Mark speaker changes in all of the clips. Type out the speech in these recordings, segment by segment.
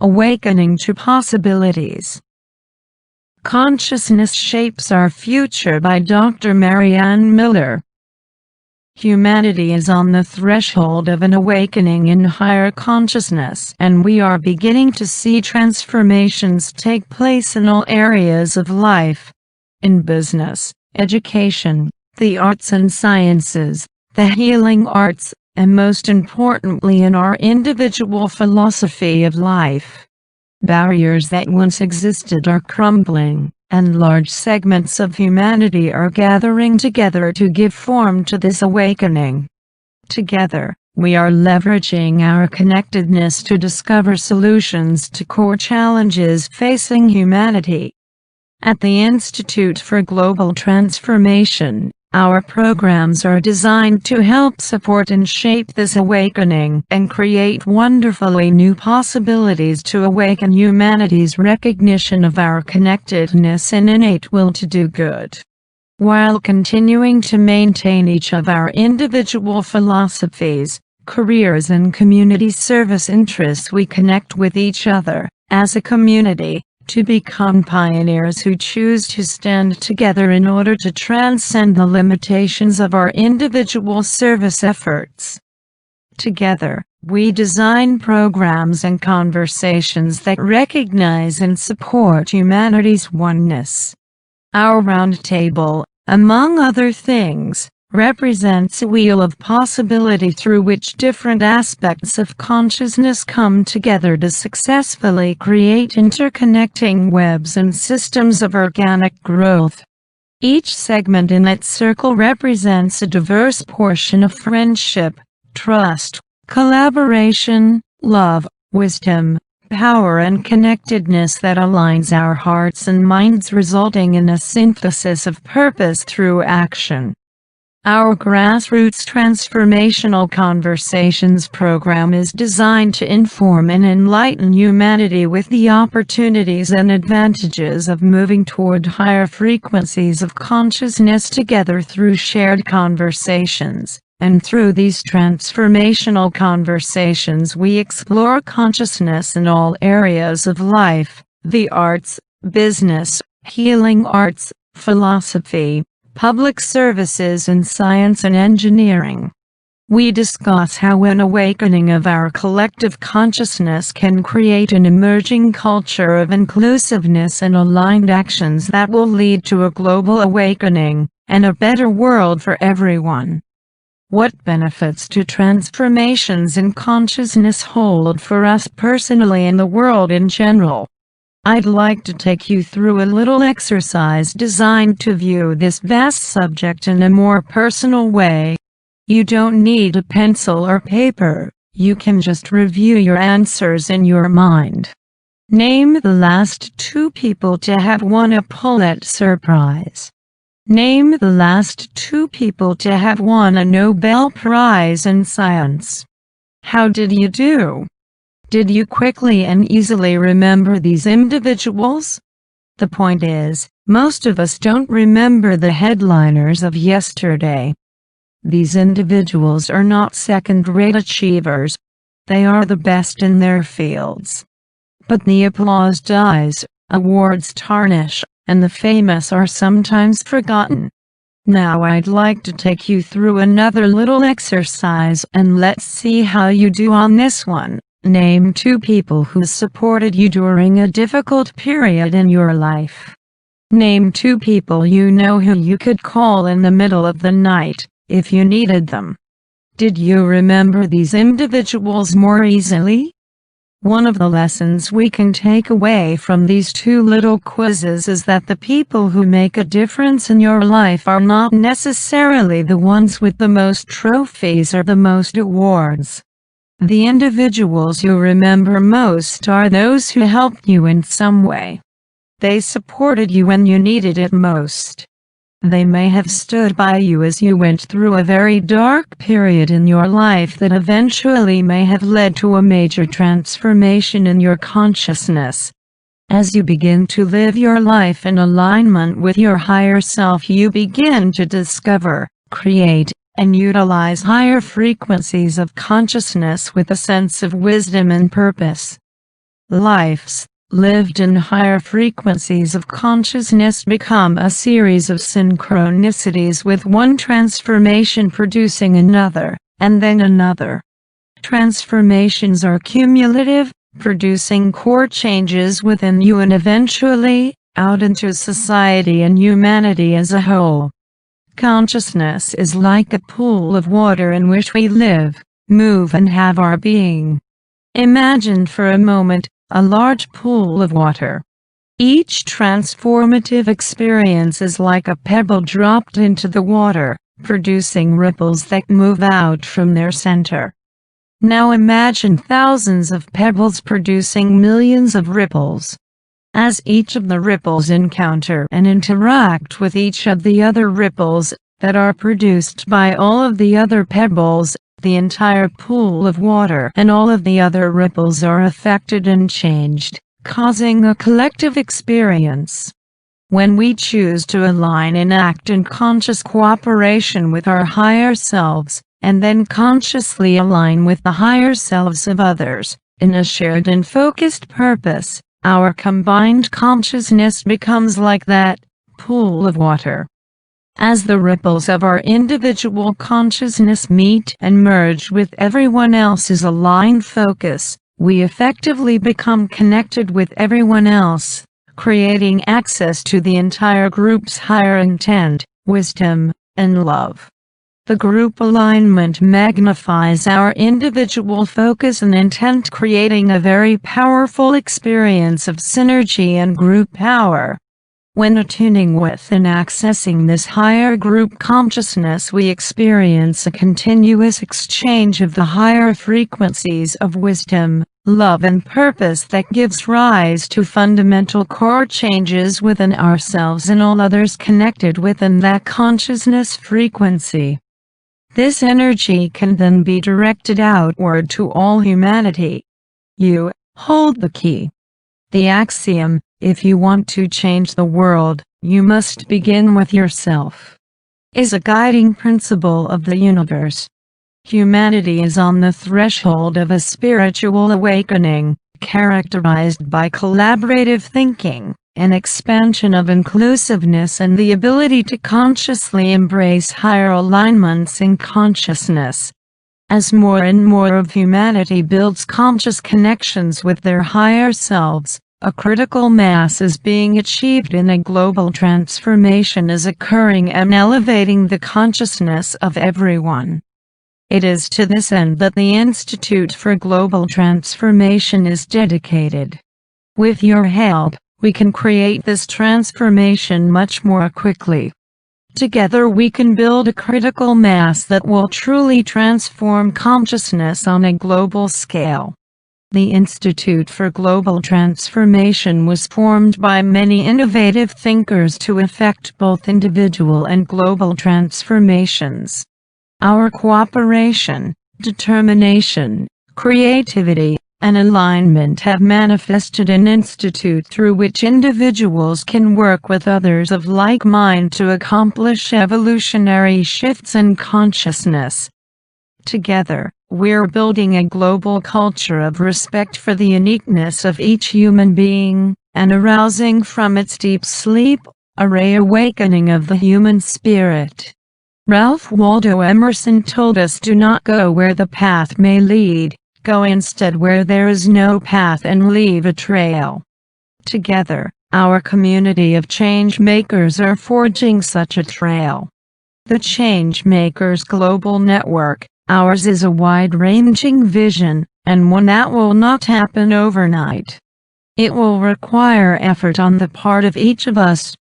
Speaker 1: Awakening to Possibilities. Consciousness Shapes Our Future by Dr. Maryann Miller. Humanity is on the threshold of an awakening in higher consciousness, and we are beginning to see transformations take place in all areas of life. In business, education, the arts and sciences, the healing arts, and most importantly in our individual philosophy of life. Barriers that once existed are crumbling, and large segments of humanity are gathering together to give form to this awakening. Together, we are leveraging our connectedness to discover solutions to core challenges facing humanity. At the Institute for Global Transformation, our programs are designed to help support and shape this awakening and create wonderfully new possibilities to awaken humanity's recognition of our connectedness and innate will to do good. While continuing to maintain each of our individual philosophies, careers and community service interests, we connect with each other, as a community, to become pioneers who choose to stand together in order to transcend the limitations of our individual service efforts. Together, we design programs and conversations that recognize and support humanity's oneness. Our roundtable, among other things, represents a wheel of possibility through which different aspects of consciousness come together to successfully create interconnecting webs and systems of organic growth. Each segment in that circle represents a diverse portion of friendship, trust, collaboration, love, wisdom, power and connectedness that aligns our hearts and minds, resulting in a synthesis of purpose through action. Our Grassroots Transformational Conversations program is designed to inform and enlighten humanity with the opportunities and advantages of moving toward higher frequencies of consciousness together through shared conversations. And through these transformational conversations we explore consciousness in all areas of life, the arts, business, healing arts, philosophy, public services and science and engineering. We discuss how an awakening of our collective consciousness can create an emerging culture of inclusiveness and aligned actions that will lead to a global awakening, and a better world for everyone. What benefits do transformations in consciousness hold for us personally and the world in general? I'd like to take you through a little exercise designed to view this vast subject in a more personal way. You don't need a pencil or paper, you can just review your answers in your mind. Name the last 2 people to have won a Pulitzer Prize. Name the last 2 people to have won a Nobel Prize in Science. How did you do? Did you quickly and easily remember these individuals? The point is, most of us don't remember the headliners of yesterday. These individuals are not second-rate achievers. They are the best in their fields. But the applause dies, awards tarnish, and the famous are sometimes forgotten. Now I'd like to take you through another little exercise and let's see how you do on this one. Name 2 people who supported you during a difficult period in your life. Name 2 people you know who you could call in the middle of the night, if you needed them. Did you remember these individuals more easily? One of the lessons we can take away from these 2 little quizzes is that the people who make a difference in your life are not necessarily the ones with the most trophies or the most awards. The individuals you remember most are those who helped you in some way. They supported you when you needed it most. They may have stood by you as you went through a very dark period in your life that eventually may have led to a major transformation in your consciousness. As you begin to live your life in alignment with your higher self, you begin to discover, create, and utilize higher frequencies of consciousness with a sense of wisdom and purpose. lives, lived in higher frequencies of consciousness, become a series of synchronicities, with one transformation producing another, and then another. Transformations are cumulative, producing core changes within you and eventually, out into society and humanity as a whole. Consciousness is like a pool of water in which we live, move and have our being. Imagine for a moment a large pool of water. Each transformative experience is like a pebble dropped into the water, producing ripples that move out from their center. Now imagine thousands of pebbles producing millions of ripples. As each of the ripples encounter and interact with each of the other ripples that are produced by all of the other pebbles, the entire pool of water and all of the other ripples are affected and changed, causing a collective experience. When we choose to align and act in conscious cooperation with our higher selves, and then consciously align with the higher selves of others, in a shared and focused purpose, our combined consciousness becomes like that pool of water. As the ripples of our individual consciousness meet and merge with everyone else's aligned focus, we effectively become connected with everyone else, creating access to the entire group's higher intent, wisdom, and love. The group alignment magnifies our individual focus and intent, creating a very powerful experience of synergy and group power. When attuning with and accessing this higher group consciousness, we experience a continuous exchange of the higher frequencies of wisdom, love and purpose that gives rise to fundamental core changes within ourselves and all others connected within that consciousness frequency. This energy can then be directed outward to all humanity. You hold the key. The axiom, "If you want to change the world, you must begin with yourself," is a guiding principle of the universe. Humanity is on the threshold of a spiritual awakening, characterized by collaborative thinking, an expansion of inclusiveness and the ability to consciously embrace higher alignments in consciousness. As more and more of humanity builds conscious connections with their higher selves, a critical mass is being achieved and a global transformation is occurring and elevating the consciousness of everyone. It is to this end that the Institute for Global Transformation is dedicated. With your help, we can create this transformation much more quickly. Together we can build a critical mass that will truly transform consciousness on a global scale. The Institute for Global Transformation was formed by many innovative thinkers to effect both individual and global transformations. Our cooperation, determination, creativity, and alignment have manifested an institute through which individuals can work with others of like mind to accomplish evolutionary shifts in consciousness. Together, we're building a global culture of respect for the uniqueness of each human being, and arousing from its deep sleep, a reawakening of the human spirit. Ralph Waldo Emerson told us, "Do not go where the path may lead. Go instead where there is no path and leave a trail." Together, our community of change makers are forging such a trail. The Change Makers Global Network, ours is a wide-ranging vision, and one that will not happen overnight. It will require effort on the part of each of us.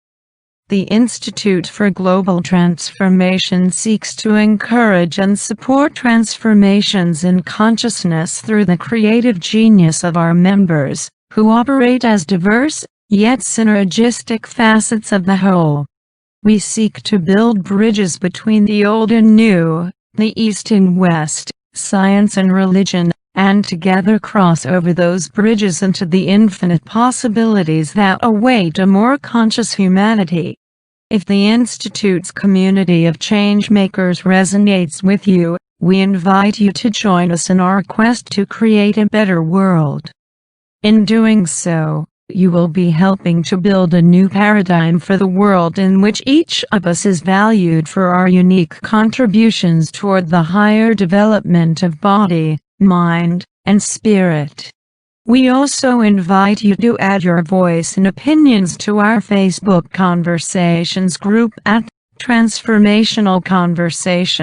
Speaker 1: The Institute for Global Transformation seeks to encourage and support transformations in consciousness through the creative genius of our members, who operate as diverse, yet synergistic facets of the whole. We seek to build bridges between the old and new, the East and West, science and religion, and together cross over those bridges into the infinite possibilities that await a more conscious humanity. If the Institute's community of change makers resonates with you, we invite you to join us in our quest to create a better world. In doing so, you will be helping to build a new paradigm for the world in which each of us is valued for our unique contributions toward the higher development of body, mind, and spirit. We also invite you to add your voice and opinions to our Facebook conversations group at Transformational Conversation.